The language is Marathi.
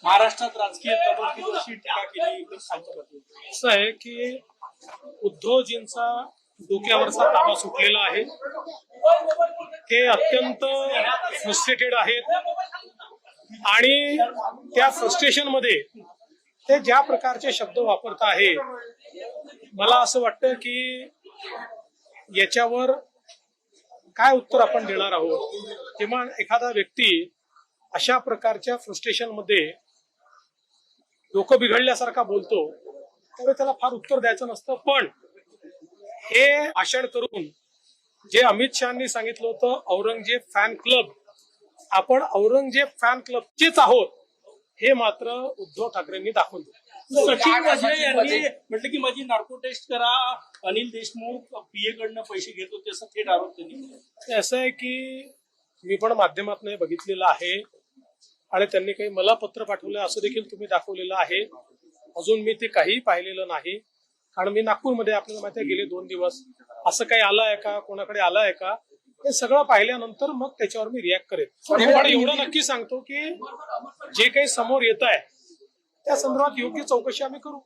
महाराष्ट्रात राजकीय तबडतोबीची टीका केली खालच्या पातळीवर. असं आहे की उद्धवजींचा डोक्यावरचा ताबा सुटलेला आहे. ते अत्यंत फ्रस्ट्रेटेड आहेत आणि त्या फ्रस्ट्रेशन मध्ये ते ज्या प्रकारचे शब्द वापरत आहे, मला असं वाटतं की याच्यावर काय उत्तर आपण देणार आहोत. जेव्हा एखादा व्यक्ती अशा प्रकारच्या फ्रस्ट्रेशन मध्ये डोकं बिघडल्यासारखा बोलतो त्यावेळी त्याला फार उत्तर द्यायचं नसतं. पण हे भाषण करून जे अमित शहानी सांगितलं होतं औरंगजेब फॅन क्लब, आपण औरंगजेब फॅन क्लबचेच आहोत हे मात्र उद्धव ठाकरेंनी दाखवलं. सचिन वाझे यांनी म्हटलं की माझी नार्को टेस्ट करा, अनिल देशमुख पीए कडनं पैसे घेत होते असं थेट आरोप त्यांनी. असं आहे की मी पण माध्यमातून बघितलेलं आहे आणि त्यांनी काही मला पत्र पाठवलं असं देखील तुम्ही दाखवलेलं आहे. अजून मी ते काही पाहिलेलं नाही, कारण मी नागपूरमध्ये आपल्याला माहिती आहे गेले 2 दिवस असं काही आलं आहे का, कोणाकडे आलं आहे का, हे सगळं पाहिल्यानंतर मग त्याच्यावर मी रिॲक्ट करेन. पण एवढं नक्की सांगतो की जे काही समोर येत आहे त्या संदर्भात योग्य चौकशी आम्ही करू.